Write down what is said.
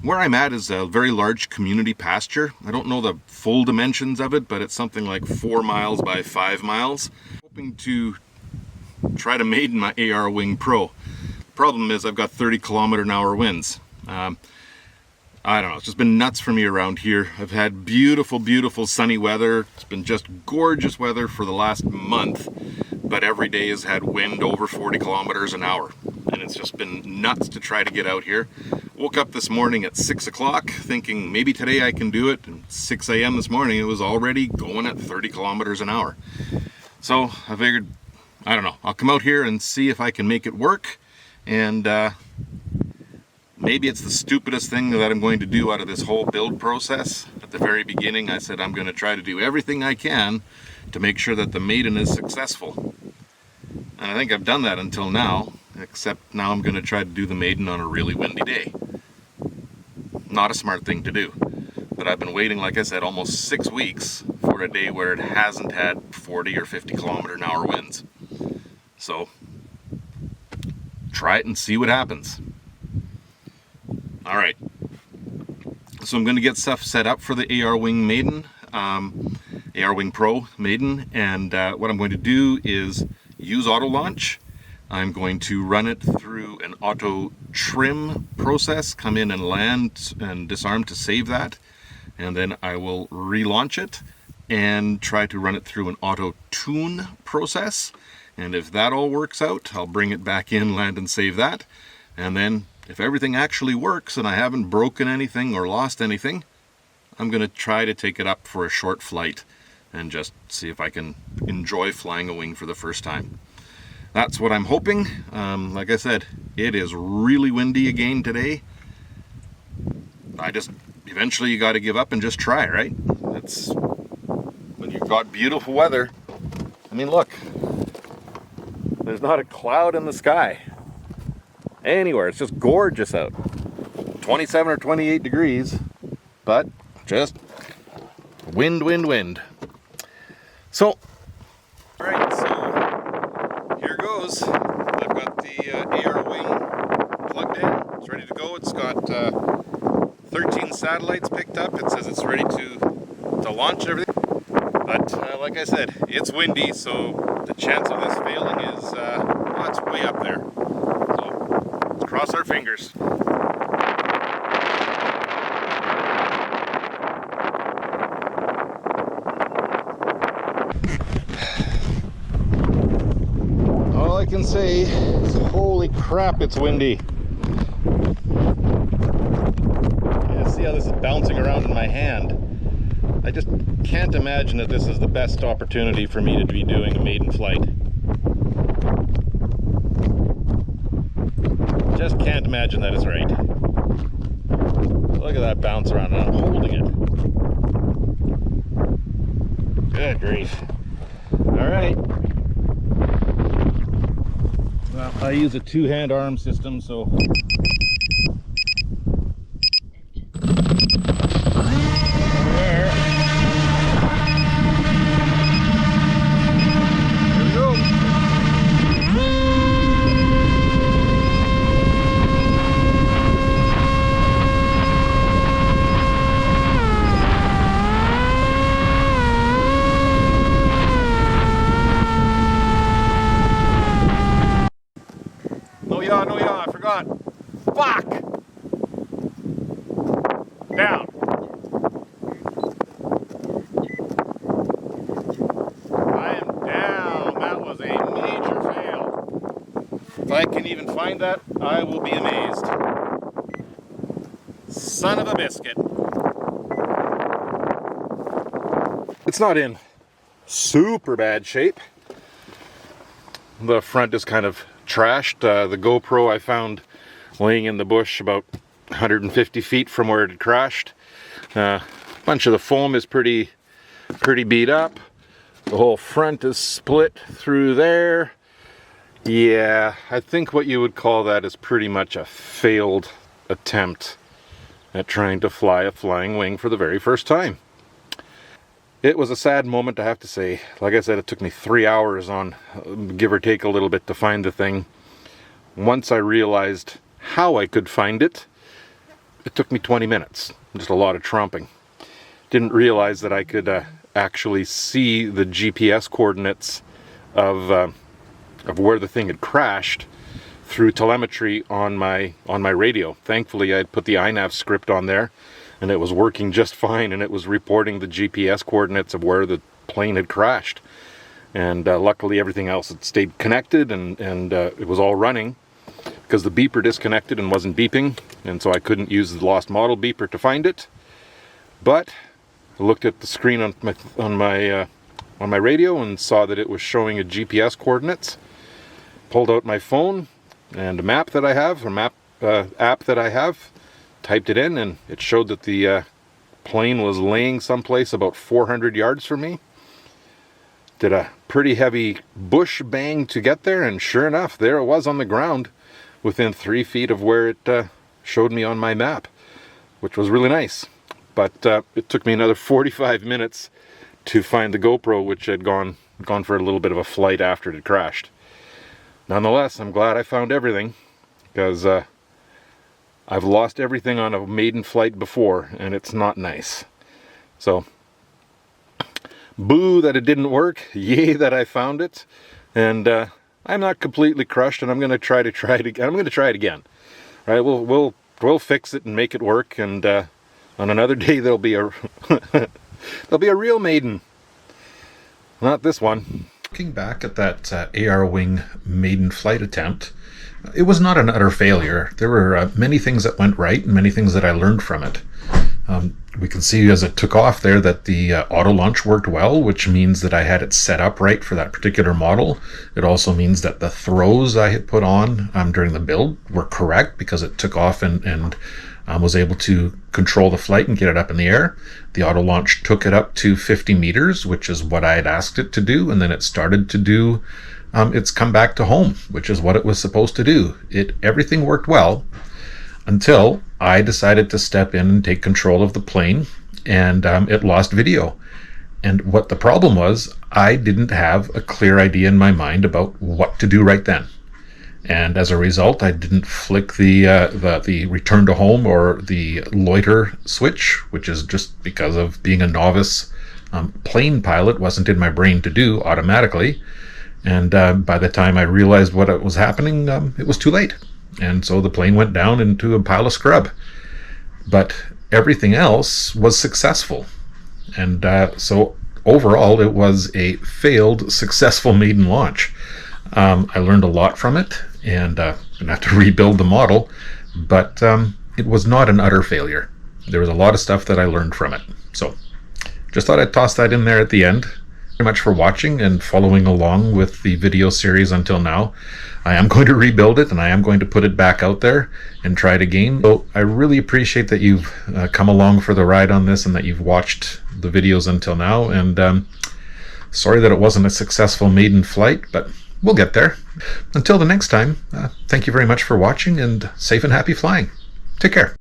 Where I'm at is a very large community pasture. I don't know the full dimensions of it, but it's something like 4 miles by 5 miles. Hoping to try to maiden my AR Wing Pro. Problem is I've got 30 km/h winds. I don't know, it's just been nuts for me around here. I've had beautiful, beautiful sunny weather. It's been just gorgeous weather for the last month, but every day has had wind over 40 km/h. And it's just been nuts to try to get out here. Woke up this morning at 6 o'clock thinking maybe today I can do it. And 6 a.m. this morning it was already going at 30 km/h. So I figured, I don't know, I'll come out here and see if I can make it work. And maybe it's the stupidest thing that I'm going to do out of this whole build process. At the very beginning I said I'm going to try to do everything I can to make sure that the Maiden is successful. And I think I've done that until now, except now I'm going to try to do the Maiden on a really windy day. Not a smart thing to do. But I've been waiting, like I said, almost 6 weeks for a day where it hasn't had 40 or 50 km/h winds. So, try it and see what happens. Alright, so I'm going to get stuff set up for the AR Wing Maiden, AR Wing Pro Maiden, and what I'm going to do is use auto launch. I'm going to run it through an auto trim process, come in and land and disarm to save that, and then I will relaunch it and try to run it through an auto tune process. And if that all works out, I'll bring it back in, land and save that, and then if everything actually works and I haven't broken anything or lost anything, I'm going to try to take it up for a short flight and just see if I can enjoy flying a wing for the first time. That's what I'm hoping. Like I said, it is really windy again today. Eventually you got to give up and just try, right? That's when you've got beautiful weather. I mean, look, there's not a cloud in the sky anywhere. It's just gorgeous out. 27 or 28 degrees, but just wind, wind, wind. So, alright, so here goes. I've got the AR Wing plugged in. It's ready to go. It's got 13 satellites picked up. It says it's ready to launch everything. But like I said, it's windy, so the chance of this failing is well, it's way up there. So let's cross our fingers. All I can say is holy crap, it's windy. Yeah, see how this is bouncing around in my hand. I just can't imagine that this is the best opportunity for me to be doing a maiden flight. Just can't imagine that is right. Look at that bounce around, and I'm holding it. Good grief. Alright. Well, I use a two-hand arm system, so no yaw, I forgot. Fuck! Down. I am down. That was a major fail. If I can even find that, I will be amazed. Son of a biscuit. It's not in super bad shape. The front is kind of trashed. The GoPro I found laying in the bush about 150 feet from where it had crashed. A bunch of the foam is pretty beat up. The whole front is split through there. Yeah, I think what you would call that is pretty much a failed attempt at trying to fly a flying wing for the very first time. It was a sad moment, I have to say. Like I said, it took me 3 hours on, give or take a little bit, to find the thing. Once I realized how I could find it, it took me 20 minutes, just a lot of tromping. Didn't realize that I could actually see the GPS coordinates of where the thing had crashed through telemetry on my radio. Thankfully, I had put the iNav script on there, and it was working just fine, and it was reporting the GPS coordinates of where the plane had crashed. And luckily, everything else had stayed connected, and it was all running, because the beeper disconnected and wasn't beeping, and so I couldn't use the lost model beeper to find it. But I looked at the screen on my radio and saw that it was showing a GPS coordinates. Pulled out my phone and a map that I have, or map app that I have, typed it in, and it showed that the plane was laying someplace about 400 yards from me. Did a pretty heavy bush bang to get there, and sure enough, there it was on the ground within 3 feet of where it showed me on my map, which was really nice. But it took me another 45 minutes to find the GoPro, which had gone for a little bit of a flight after it had crashed. Nonetheless, I'm glad I found everything, because I've lost everything on a maiden flight before, and it's not nice. So, boo that it didn't work, yay that I found it, and I'm not completely crushed, and I'm going to try it again. I'm going to try it again. All right, we'll fix it and make it work, and on another day there'll be a there'll be a real Maiden, not this one. Looking back at that AR Wing Maiden flight attempt, it was not an utter failure. There were many things that went right and many things that I learned from it. We can see as it took off there that the auto launch worked well, which means that I had it set up right for that particular model. It also means that the throws I had put on during the build were correct, because it took off and was able to control the flight and get it up in the air. The auto launch took it up to 50 meters, which is what I had asked it to do, and then it started to do its come back to home, which is what it was supposed to do. Everything worked well until I decided to step in and take control of the plane, and it lost video. And what the problem was, I didn't have a clear idea in my mind about what to do right then. And as a result, I didn't flick the return to home or the loiter switch, which is just because of being a novice plane pilot, wasn't in my brain to do automatically. And by the time I realized what was happening, it was too late. And so the plane went down into a pile of scrub. But everything else was successful. And so overall, it was a failed, successful maiden launch. I learned a lot from it, and I'm going to have to rebuild the model, but it was not an utter failure. There was a lot of stuff that I learned from it. So just thought I'd toss that in there at the end. Very much for watching and following along with the video series until now. I am going to rebuild it, and I am going to put it back out there and try it again. So I really appreciate that you've come along for the ride on this and that you've watched the videos until now. And sorry that it wasn't a successful maiden flight, but we'll get there. Until the next time, thank you very much for watching, and safe and happy flying. Take care.